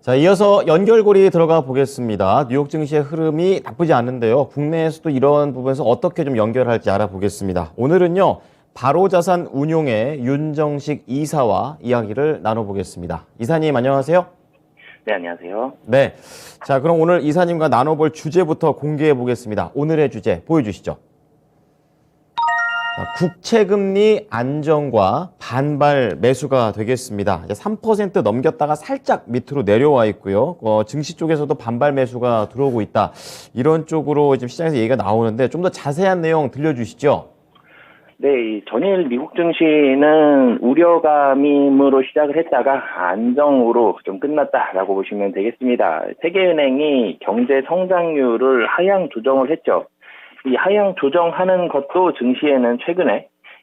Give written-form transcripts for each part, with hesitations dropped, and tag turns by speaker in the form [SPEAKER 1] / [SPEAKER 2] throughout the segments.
[SPEAKER 1] 자, 이어서 연결고리 들어가 보겠습니다. 뉴욕 증시의 흐름이 나쁘지 않은데요. 국내에서도 이런 부분에서 어떻게 좀 연결할지 알아보겠습니다. 오늘은요, 바로자산 운용의 윤정식 이사와 이야기를 나눠보겠습니다. 이사님, 안녕하세요.
[SPEAKER 2] 네, 안녕하세요.
[SPEAKER 1] 네. 자, 그럼 오늘 이사님과 나눠볼 주제부터 공개해 보겠습니다. 오늘의 주제 보여주시죠. 국채금리 안정과 반발 매수가 되겠습니다. 3% 넘겼다가 살짝 밑으로 내려와 있고요. 증시 쪽에서도 반발 매수가 들어오고 있다. 이런 쪽으로 지금 시장에서 얘기가 나오는데 좀 더 자세한 내용 들려주시죠.
[SPEAKER 2] 네, 이 전일 미국 증시는 우려감으로 시작을 했다가 안정으로 좀 끝났다라고 보시면 되겠습니다. 세계은행이 경제 성장률을 하향 조정을 했죠. 이 하향 조정하는 것도 증시에는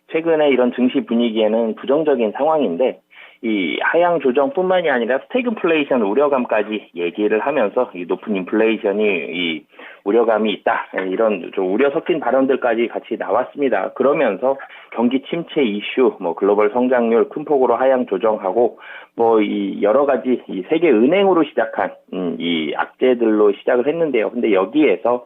[SPEAKER 2] 최근에 이런 증시 분위기에는 부정적인 상황인데, 이 하향 조정뿐만이 아니라 스태그플레이션 우려감까지 얘기를 하면서 이 높은 인플레이션이 이 우려감이 있다, 이런 좀 우려 섞인 발언들까지 같이 나왔습니다. 그러면서 경기 침체 이슈, 글로벌 성장률 큰 폭으로 하향 조정하고 이 여러 가지 이 세계 은행으로 시작한 이 악재들로 시작을 했는데요. 근데 여기에서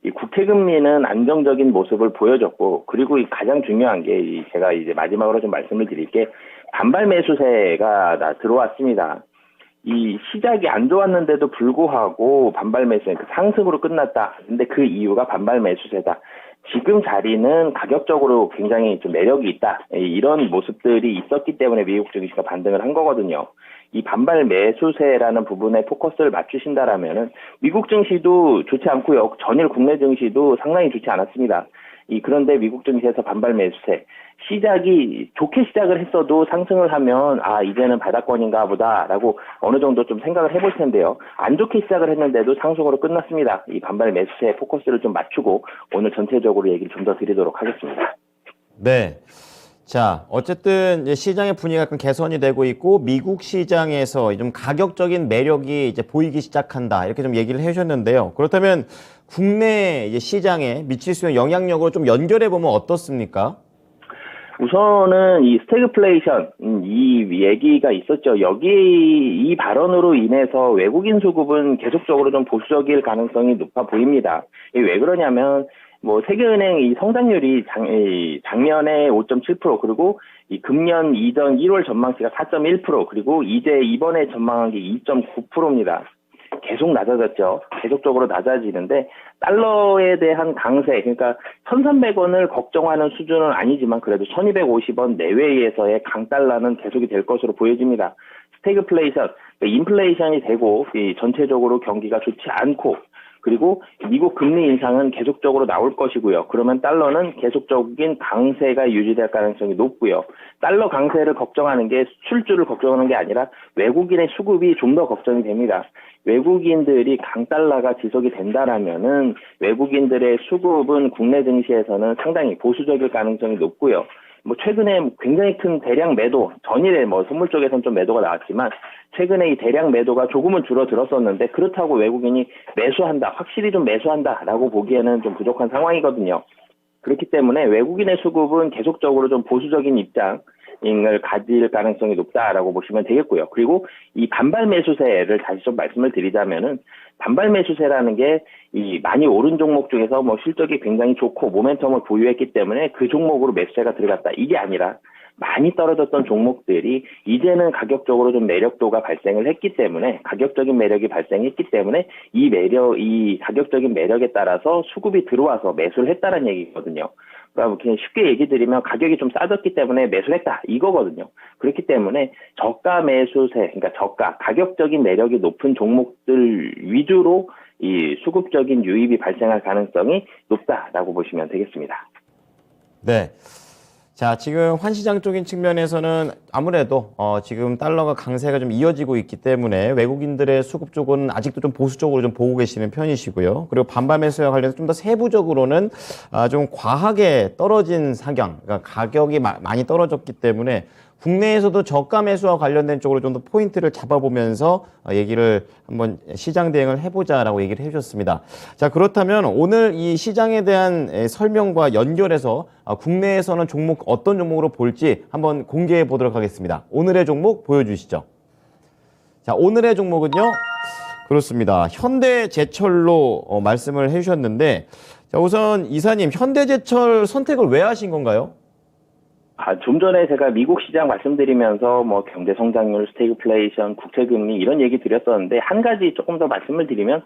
[SPEAKER 2] 이 국채금리는 안정적인 모습을 보여줬고, 그리고 가장 중요한 게 제가 이제 마지막으로 좀 말씀을 드릴 게 반발 매수세가 들어왔습니다. 이 시작이 안 좋았는데도 불구하고 반발 매수세, 상승으로 끝났다. 근데 그 이유가 반발 매수세다. 지금 자리는 가격적으로 굉장히 좀 매력이 있다. 이런 모습들이 있었기 때문에 미국 증시가 반등을 한 거거든요. 이 반발 매수세라는 부분에 포커스를 맞추신다라면은 미국 증시도 좋지 않고요. 전일 국내 증시도 상당히 좋지 않았습니다. 그런데 미국 증시에서 반발 매수세, 시작이 좋게 시작을 했어도 상승을 하면 이제는 바닥권인가 보다라고 어느 정도 좀 생각을 해볼 텐데요. 안 좋게 시작을 했는데도 상승으로 끝났습니다. 이 반발 매수세에 포커스를 좀 맞추고 오늘 전체적으로 얘기를 좀 더 드리도록 하겠습니다.
[SPEAKER 1] 네. 자, 어쨌든 이제 시장의 분위기가 약간 개선이 되고 있고 미국 시장에서 좀 가격적인 매력이 이제 보이기 시작한다. 이렇게 좀 얘기를 해 주셨는데요. 그렇다면 국내 이제 시장에 미칠 수 있는 영향력으로 좀 연결해 보면 어떻습니까?
[SPEAKER 2] 우선은 이 스태그플레이션, 이 얘기가 있었죠. 이 발언으로 인해서 외국인 수급은 계속적으로 좀 보수적일 가능성이 높아 보입니다. 왜 그러냐면 세계은행 이 성장률이 작년에 5.7%, 그리고 이 금년 이전 1월 전망치가 4.1%, 그리고 이제 이번에 전망한 게 2.9%입니다. 계속 낮아졌죠. 계속적으로 낮아지는데 달러에 대한 강세, 그러니까 1,300원을 걱정하는 수준은 아니지만 그래도 1,250원 내외에서의 강달러는 계속이 될 것으로 보여집니다. 스태그플레이션, 인플레이션이 되고 전체적으로 경기가 좋지 않고, 그리고 미국 금리 인상은 계속적으로 나올 것이고요. 그러면 달러는 계속적인 강세가 유지될 가능성이 높고요. 달러 강세를 걱정하는 게 수출주를 걱정하는 게 아니라 외국인의 수급이 좀 더 걱정이 됩니다. 외국인들이 강달러가 지속이 된다라면은 외국인들의 수급은 국내 증시에서는 상당히 보수적일 가능성이 높고요. 최근에 굉장히 큰 대량 매도, 전일에 선물 쪽에서는 좀 매도가 나왔지만 최근에 이 대량 매도가 조금은 줄어들었었는데, 그렇다고 외국인이 매수한다, 확실히 좀 매수한다라고 보기에는 좀 부족한 상황이거든요. 그렇기 때문에 외국인의 수급은 계속적으로 좀 보수적인 입장을 가질 가능성이 높다라고 보시면 되겠고요. 그리고 이 반발 매수세를 다시 좀 말씀을 드리자면은, 반발 매수세라는 게 이 많이 오른 종목 중에서 실적이 굉장히 좋고 모멘텀을 보유했기 때문에 그 종목으로 매수세가 들어갔다, 이게 아니라 많이 떨어졌던 종목들이 이제는 가격적으로 좀 매력도가 발생을 했기 때문에, 가격적인 매력이 발생했기 때문에 이 가격적인 매력에 따라서 수급이 들어와서 매수를 했다는 얘기거든요. 그러니까 그냥 쉽게 얘기 드리면 가격이 좀 싸졌기 때문에 매수했다, 이거거든요. 그렇기 때문에 저가 매수세, 그러니까 가격적인 매력이 높은 종목들 위주로 이 수급적인 유입이 발생할 가능성이 높다라고 보시면 되겠습니다.
[SPEAKER 1] 네. 자, 지금 환시장적인 측면에서는 아무래도 지금 달러가 강세가 좀 이어지고 있기 때문에 외국인들의 수급 쪽은 아직도 좀 보수적으로 좀 보고 계시는 편이시고요. 그리고 반발 매수와 관련해서 좀 더 세부적으로는 좀 과하게 떨어진 상황, 그러니까 가격이 많이 떨어졌기 때문에 국내에서도 저가 매수와 관련된 쪽으로 좀 더 포인트를 잡아보면서 얘기를 한번 시장 대응을 해보자라고 얘기를 해주셨습니다. 자, 그렇다면 오늘 이 시장에 대한 설명과 연결해서 국내에서는 어떤 종목으로 볼지 한번 공개해 보도록 하겠습니다. 오늘의 종목 보여주시죠. 자, 오늘의 종목은요. 그렇습니다. 현대제철로 말씀을 해주셨는데, 자, 우선 이사님, 현대제철 선택을 왜 하신 건가요?
[SPEAKER 2] 좀 전에 제가 미국 시장 말씀드리면서 뭐 경제 성장률, 스태그플레이션, 국채금리 이런 얘기 드렸었는데 한 가지 조금 더 말씀을 드리면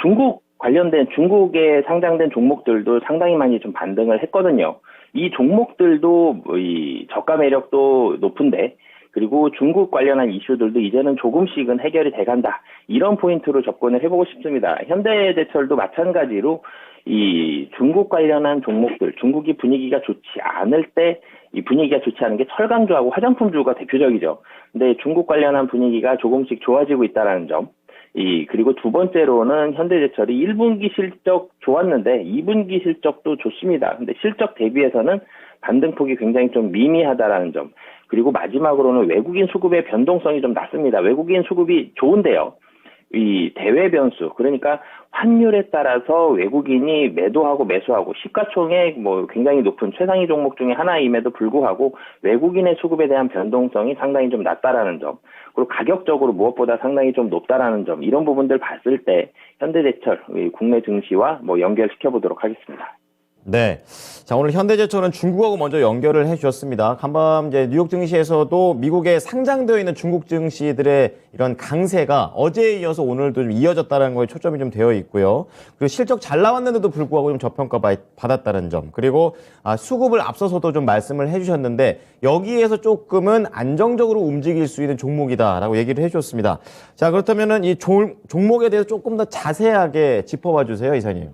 [SPEAKER 2] 중국 관련된 중국에 상장된 종목들도 상당히 많이 좀 반등을 했거든요. 이 종목들도 이 저가 매력도 높은데 그리고 중국 관련한 이슈들도 이제는 조금씩은 해결이 돼간다. 이런 포인트로 접근을 해보고 싶습니다. 현대제철도 마찬가지로 이 중국 관련한 종목들, 중국이 분위기가 좋지 않을 때 이 분위기가 좋지 않은 게 철강주하고 화장품주가 대표적이죠. 근데 중국 관련한 분위기가 조금씩 좋아지고 있다는 점. 그리고 두 번째로는 현대제철이 1분기 실적 좋았는데 2분기 실적도 좋습니다. 근데 실적 대비해서는 반등폭이 굉장히 좀 미미하다라는 점. 그리고 마지막으로는 외국인 수급의 변동성이 좀 낮습니다. 외국인 수급이 좋은데요. 이 대외 변수, 그러니까 환율에 따라서 외국인이 매도하고 매수하고 시가총액 뭐 굉장히 높은 최상위 종목 중에 하나임에도 불구하고 외국인의 수급에 대한 변동성이 상당히 좀 낮다라는 점, 그리고 가격적으로 무엇보다 상당히 좀 높다라는 점, 이런 부분들 봤을 때 현대제철 국내 증시와 뭐 연결시켜 보도록 하겠습니다.
[SPEAKER 1] 네. 자, 오늘 현대제철은 중국하고 먼저 연결을 해주셨습니다. 간밤 이제 뉴욕 증시에서도 미국에 상장되어 있는 중국 증시들의 이런 강세가 어제에 이어서 오늘도 좀 이어졌다는 거에 초점이 좀 되어 있고요. 그리고 실적 잘 나왔는데도 불구하고 좀 저평가 받았다는 점. 그리고 수급을 앞서서도 좀 말씀을 해주셨는데 여기에서 조금은 안정적으로 움직일 수 있는 종목이다라고 얘기를 해주셨습니다. 자, 그렇다면은 이 종목에 대해서 조금 더 자세하게 짚어봐 주세요, 이사님.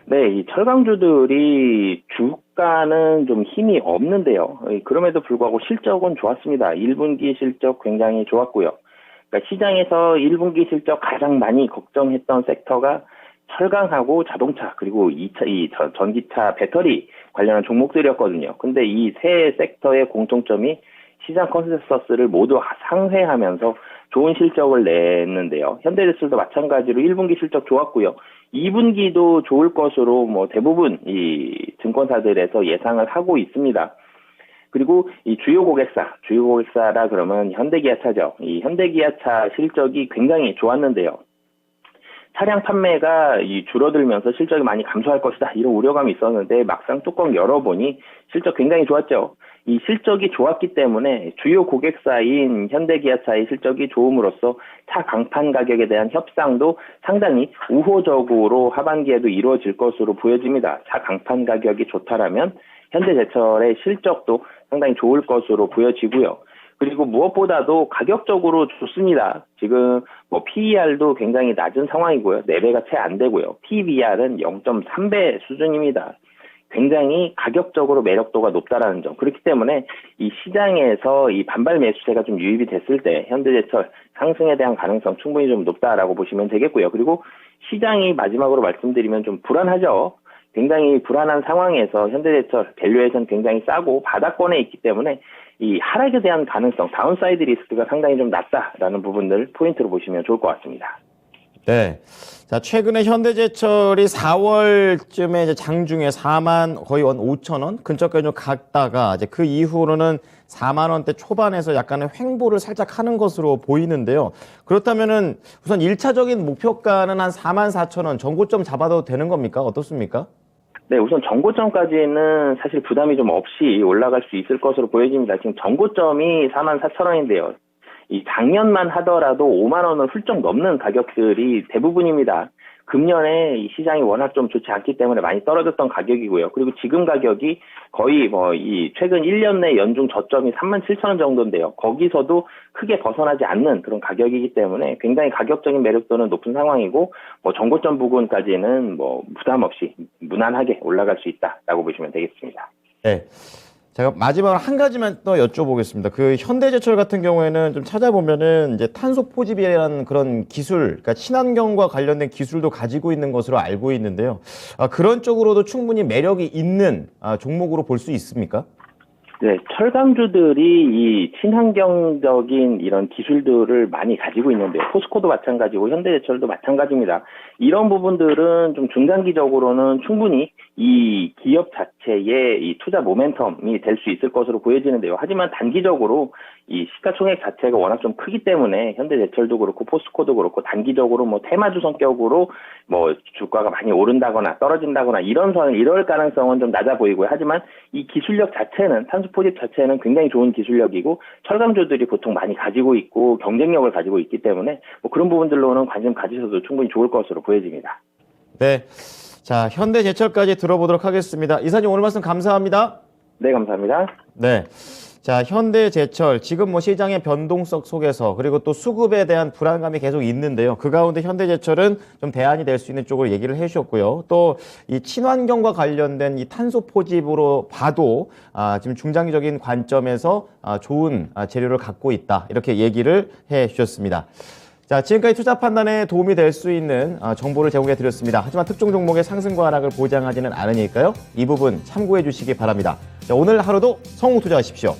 [SPEAKER 2] 네, 이 철강주들이 주가는 좀 힘이 없는데요. 그럼에도 불구하고 실적은 좋았습니다. 1분기 실적 굉장히 좋았고요. 그러니까 시장에서 1분기 실적 가장 많이 걱정했던 섹터가 철강하고 자동차 그리고 전기차 배터리 관련한 종목들이었거든요. 근데 이 세 섹터의 공통점이 시장 컨센서스를 모두 상회하면서 좋은 실적을 냈는데요. 현대제철도 마찬가지로 1분기 실적 좋았고요. 2분기도 좋을 것으로 뭐 대부분 이 증권사들에서 예상을 하고 있습니다. 그리고 이 주요 고객사라 그러면 현대기아차죠. 이 현대기아차 실적이 굉장히 좋았는데요. 차량 판매가 줄어들면서 실적이 많이 감소할 것이다, 이런 우려감이 있었는데 막상 뚜껑 열어보니 실적 굉장히 좋았죠. 이 실적이 좋았기 때문에 주요 고객사인 현대기아차의 실적이 좋음으로써 차 강판 가격에 대한 협상도 상당히 우호적으로 하반기에도 이루어질 것으로 보여집니다. 차 강판 가격이 좋다라면 현대제철의 실적도 상당히 좋을 것으로 보여지고요. 그리고 무엇보다도 가격적으로 좋습니다. 지금 뭐 PER도 굉장히 낮은 상황이고요. 4배가 채 안 되고요. PBR은 0.3배 수준입니다. 굉장히 가격적으로 매력도가 높다라는 점. 그렇기 때문에 이 시장에서 이 반발 매수세가 좀 유입이 됐을 때 현대제철 상승에 대한 가능성 충분히 좀 높다라고 보시면 되겠고요. 그리고 시장이 마지막으로 말씀드리면 좀 불안하죠. 굉장히 불안한 상황에서 현대제철 밸류에이션 굉장히 싸고 바닥권에 있기 때문에 이 하락에 대한 가능성, 다운사이드 리스크가 상당히 좀 낮다라는 부분들 포인트로 보시면 좋을 것 같습니다.
[SPEAKER 1] 네. 자, 최근에 현대제철이 4월쯤에 이제 장중에 4만 거의 5,000원 근처까지 좀 갔다가 이제 그 이후로는 4만 원대 초반에서 약간의 횡보를 살짝 하는 것으로 보이는데요. 그렇다면은 우선 1차적인 목표가는 한 4만 4,000원 정고점 잡아도 되는 겁니까? 어떻습니까?
[SPEAKER 2] 네, 우선 정고점까지는 사실 부담이 좀 없이 올라갈 수 있을 것으로 보여집니다. 지금 정고점이 44,000원인데요. 이 작년만 하더라도 5만 원을 훌쩍 넘는 가격들이 대부분입니다. 금년에 이 시장이 워낙 좀 좋지 않기 때문에 많이 떨어졌던 가격이고요. 그리고 지금 가격이 거의 이 최근 1년 내 연중 저점이 37,000원 정도인데요. 거기서도 크게 벗어나지 않는 그런 가격이기 때문에 굉장히 가격적인 매력도는 높은 상황이고, 정고점 부근까지는 부담 없이 무난하게 올라갈 수 있다라고 보시면 되겠습니다.
[SPEAKER 1] 네. 제가 마지막으로 한 가지만 더 여쭤보겠습니다. 그 현대제철 같은 경우에는 좀 찾아보면은 이제 탄소 포집이라는 그런 기술, 그러니까 친환경과 관련된 기술도 가지고 있는 것으로 알고 있는데요. 그런 쪽으로도 충분히 매력이 있는 종목으로 볼 수 있습니까?
[SPEAKER 2] 네, 철강주들이 이 친환경적인 이런 기술들을 많이 가지고 있는데요. 포스코도 마찬가지고 현대제철도 마찬가지입니다. 이런 부분들은 좀 중장기적으로는 충분히 이 기업 자체의 이 투자 모멘텀이 될 수 있을 것으로 보여지는데요. 하지만 단기적으로 이 시가총액 자체가 워낙 좀 크기 때문에 현대제철도 그렇고 포스코도 그렇고 단기적으로 뭐 테마주 성격으로 뭐 주가가 많이 오른다거나 떨어진다거나 이럴 가능성은 좀 낮아 보이고요. 하지만 이 기술력 자체는 탄소 포집 자체는 굉장히 좋은 기술력이고 철강주들이 보통 많이 가지고 있고 경쟁력을 가지고 있기 때문에 뭐 그런 부분들로는 관심 가지셔도 충분히 좋을 것으로 보여집니다.
[SPEAKER 1] 네. 자, 현대제철까지 들어보도록 하겠습니다. 이사님 오늘 말씀 감사합니다.
[SPEAKER 2] 네, 감사합니다.
[SPEAKER 1] 네. 자, 현대제철 지금 뭐 시장의 변동성 속에서 그리고 또 수급에 대한 불안감이 계속 있는데요. 그 가운데 현대제철은 좀 대안이 될 수 있는 쪽을 얘기를 해주셨고요. 또 이 친환경과 관련된 이 탄소 포집으로 봐도 지금 중장기적인 관점에서 좋은 재료를 갖고 있다. 이렇게 얘기를 해주셨습니다. 자, 지금까지 투자 판단에 도움이 될 수 있는 정보를 제공해 드렸습니다. 하지만 특정 종목의 상승과 하락을 보장하지는 않으니까요. 이 부분 참고해 주시기 바랍니다. 자, 오늘 하루도 성공 투자하십시오.